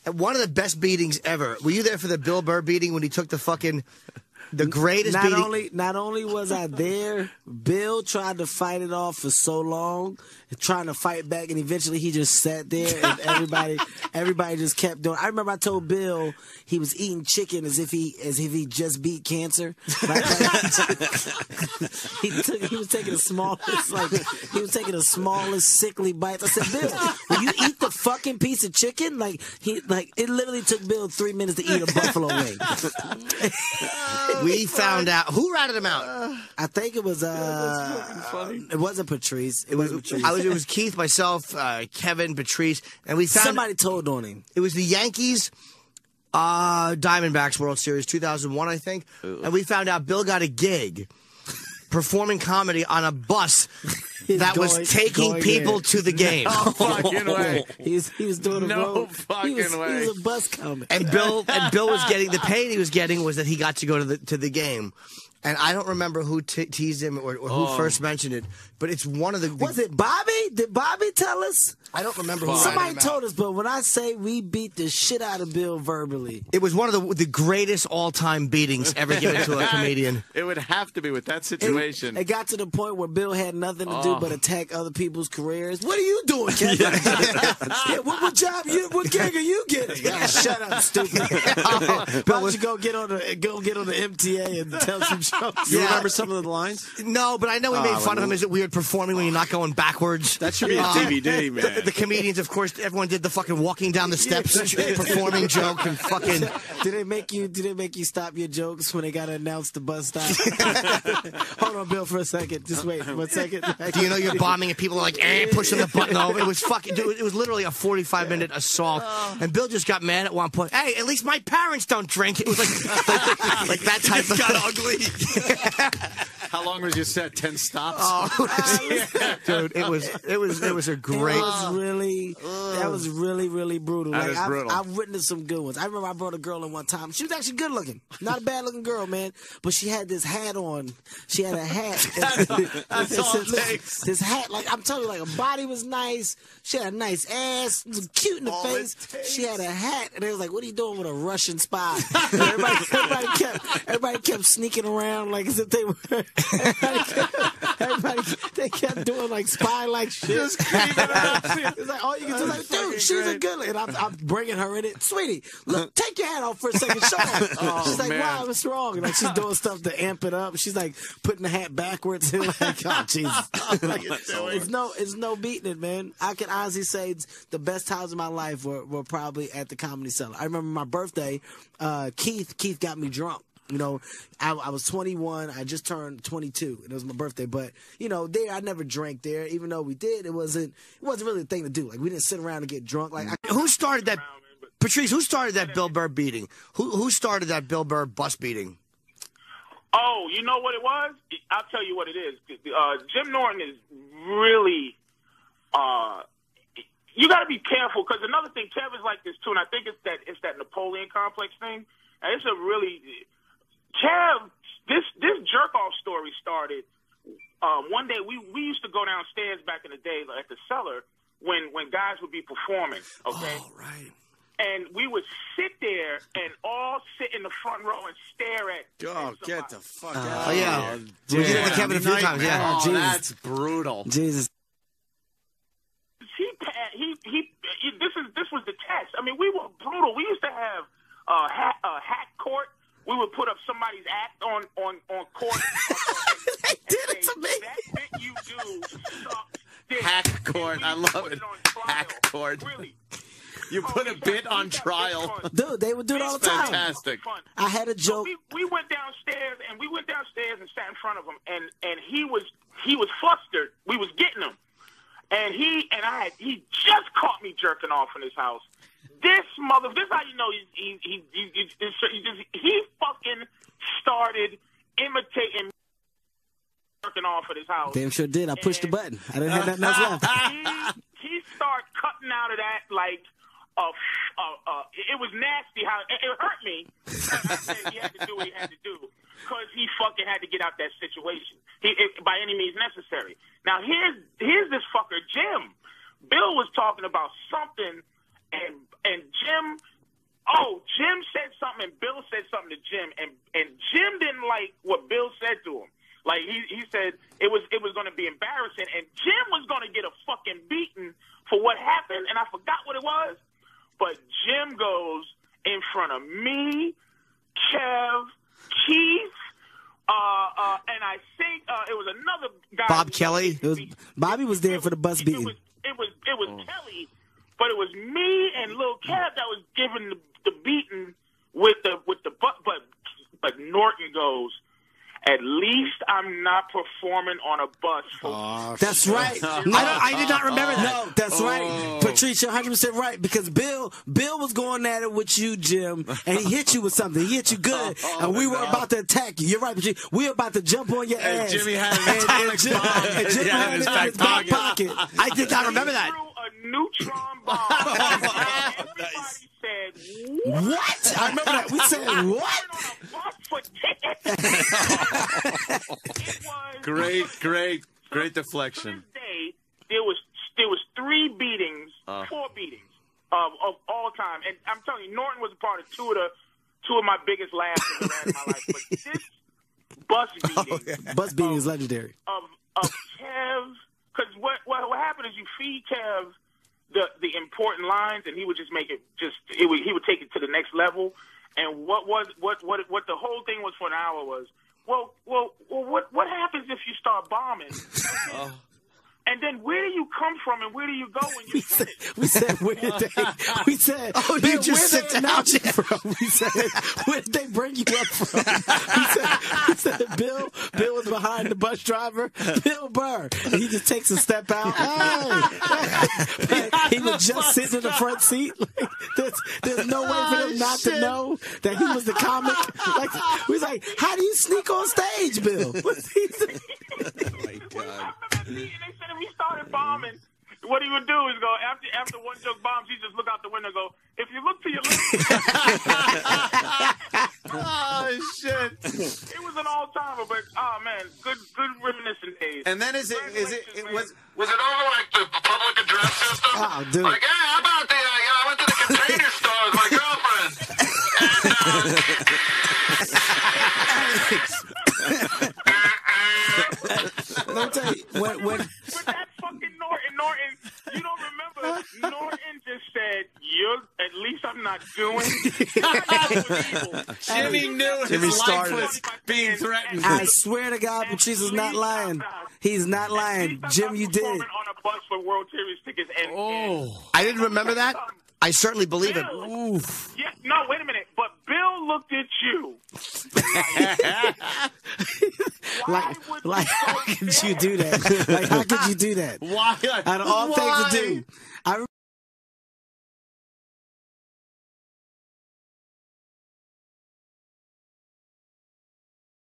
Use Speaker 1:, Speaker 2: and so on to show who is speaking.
Speaker 1: One of the best beatings ever. Were you there for the Bill Burr beating when he took the fucking... The greatest beating.
Speaker 2: Not only was I there, Bill tried to fight it off for so long, trying to fight back, and eventually he just sat there, and everybody just kept doing. I remember I told Bill he was eating chicken as if he just beat cancer. Like, he was taking the smallest sickly bites. I said, Bill, will you eat the fucking piece of chicken? It literally took Bill 3 minutes to eat a buffalo wing.
Speaker 1: We found out who ratted him out.
Speaker 2: I think it was it wasn't Patrice. It
Speaker 1: was Keith, myself, Kevin, Patrice, and we found
Speaker 2: somebody told on him.
Speaker 1: It was the Yankees Diamondbacks World Series 2001, I think. Ooh. And we found out Bill got a gig performing comedy on a bus that was taking people to the game.
Speaker 3: No fucking way.
Speaker 2: He was doing a road.
Speaker 3: Fucking way.
Speaker 2: He was a bus comic.
Speaker 1: And Bill was getting the pay he was getting was that he got to go to the game. And I don't remember who teased him or who first mentioned it, but it's one of the...
Speaker 2: Was it Bobby? Did Bobby tell us?
Speaker 1: I don't remember who
Speaker 2: Somebody told us, but when I say we beat the shit out of Bill verbally...
Speaker 1: It was one of the greatest all-time beatings ever given to a comedian.
Speaker 3: It would have to be with that situation.
Speaker 2: It got to the point where Bill had nothing to do but attack other people's careers. What are you doing, Kevin? What job? What gig are you getting? Shut up, stupid. Why don't you go get on the MTA and tell some jokes?
Speaker 3: You remember some of the lines?
Speaker 1: No, but I know we made fun of him. Is it weird performing when you're not going backwards?
Speaker 3: That should be a DVD, man.
Speaker 1: The comedians, of course, everyone did the fucking walking down the steps performing joke and fucking...
Speaker 2: Did they make you stop your jokes when they got to announce the bus stop? Hold on, Bill, for a second. Just wait 1 second.
Speaker 1: Do you know you're bombing and people are like, pushing the button over? It was fucking... Dude, it was literally a 45-minute assault. And Bill just got mad at one point. Hey, at least my parents don't drink. It was like that type of...
Speaker 3: It got ugly. How long was your set? 10 stops?
Speaker 1: Dude, it was a great...
Speaker 2: That was really brutal.
Speaker 3: That is brutal.
Speaker 2: I've witnessed some good ones. I remember I brought a girl in one time. She was actually good looking. Not a bad looking girl, man. But she had this hat on. She had a hat.
Speaker 3: That's all it takes.
Speaker 2: This hat, I'm telling you, her body was nice. She had a nice ass. It was cute in the face. She had a hat. And they was like, what are you doing with a Russian spy? Everybody kept sneaking around like as if they were... They kept doing spy-like shit.
Speaker 3: Just creeping out.
Speaker 2: It's like all you can do is dude, she's a good lady. And I'm bringing her in it. Sweetie, look, take your hat off for a second. Show her. She's like, wow, what's wrong? And she's doing stuff to amp it up. She's putting the hat backwards. And oh, Jesus. It's no beating it, man. I can honestly say the best times of my life were probably at the Comedy Cellar. I remember my birthday, Keith got me drunk. I was 21. I just turned 22, and it was my birthday. But there I never drank there. Even though we did, it wasn't really a thing to do. We didn't sit around and get drunk.
Speaker 1: Who started that? Patrice, who started that Bill Burr beating? Who started that Bill Burr bus beating?
Speaker 4: Oh, you know what it was? I'll tell you what it is. Jim Norton is really. You got to be careful because another thing, Kev is like this too, and I think it's that Napoleon complex thing. And it's a really. Kev, this jerk-off story started one day. We used to go downstairs back in the day at the Cellar when guys would be performing, okay?
Speaker 2: Oh, right.
Speaker 4: And we would sit there and all sit in the front row and stare at
Speaker 3: Oh, get the fuck out.
Speaker 1: Oh, yeah. We did it to Kevin a few times, yeah.
Speaker 3: Oh, that's brutal.
Speaker 2: Jesus.
Speaker 4: This was the test. I mean, we were brutal. We used to have a hat court. We would put up somebody's act on court.
Speaker 2: They did it to me.
Speaker 4: That bit you do sucks.
Speaker 3: Hack court. I love it. Hack court.
Speaker 4: Really.
Speaker 3: You put a bit on trial.
Speaker 2: Dude, they would do it all the time.
Speaker 3: Fantastic.
Speaker 2: I had a joke.
Speaker 4: So we went downstairs and sat in front of him, and he was flustered. We was getting him, and he just caught me jerking off in his house. This how you know he fucking started imitating jerking off at his house.
Speaker 2: Damn sure did. I pushed the button. I didn't have nothing else left.
Speaker 4: He started cutting out of that it was nasty how it hurt me. I said he had to do what he had to do because he fucking had to get out that situation by any means necessary. Now here's this fucker Jim. Bill was talking about something. and Jim said something, and Bill said something to Jim, and Jim didn't like what Bill said to him. Like he said it was going to be embarrassing, and Jim was going to get a fucking beating for what happened, and I forgot what it was. But Jim goes in front of me, Kev, Keith, and I think it was another guy.
Speaker 1: Bob Kelly.
Speaker 2: Bobby was there for the bus beating.
Speaker 4: It was Kelly, but it was me and Lil Kev that was giving the beating with the but Norton goes, at least I'm not performing on a bus.
Speaker 2: That's right. I did not remember that. No, that's right. Patrice, you're 100% right, because Bill was going at it with you, Jim, and he hit you with something. He hit you good, and we were about to attack you. You're right, Patrice. We were about to jump on your ass.
Speaker 3: Jimmy had an atomic bomb.
Speaker 2: And Jim had it in his back pocket.
Speaker 1: I did not remember that.
Speaker 4: Threw a neutron bomb. Everybody said,
Speaker 2: what? I remember that. We said, what?
Speaker 3: Great deflection.
Speaker 4: To this day, there was 4 beatings of all time, and I'm telling you, Norton was a part of two of my biggest laughs I've ever had in my life. But this
Speaker 2: bus beating is legendary.
Speaker 4: Of Kev, because what happened is you feed Kev the important lines, and he would just make it he would take it to the next level. And what the whole thing was for an hour was, what happens if you start bombing? And then where do you come from and where do you go when you finish?
Speaker 2: We said, where did
Speaker 1: you just sit down
Speaker 2: from? We said, where did they bring you up from? We said Bill was behind the bus driver, Bill Burr. And he just takes a step out. He was just sitting in the front seat. Like, there's no way for them not to know that he was the comic. Like, we was like, how do you sneak on stage, Bill?
Speaker 3: Oh my God.
Speaker 4: And they said if he started bombing, what he would do is go, after one joke bombs, he just look out the window and go, if you look to your left.
Speaker 3: Oh, shit.
Speaker 4: It was an all-timer, but, oh, man, good reminiscent days.
Speaker 3: And then was it
Speaker 5: over like the public address system?
Speaker 2: Oh, dude.
Speaker 5: Like, hey, how about I went to the container store with my girlfriend.
Speaker 2: Let me tell you, when
Speaker 4: But that fucking Norton, you don't remember, Norton just said, at least I'm not doing.
Speaker 3: Jimmy knew his life was being threatened.
Speaker 2: I swear to God, Patrice is not lying. He's not lying. Jim, you did.
Speaker 4: On a bus for World Series tickets.
Speaker 1: I didn't remember that. I certainly believe it.
Speaker 2: Oof.
Speaker 4: Yeah, no, wait a minute. But Bill looked at you.
Speaker 2: Like, how could you do that? Like, how could you do that?
Speaker 3: Why?
Speaker 2: Out of all things to do.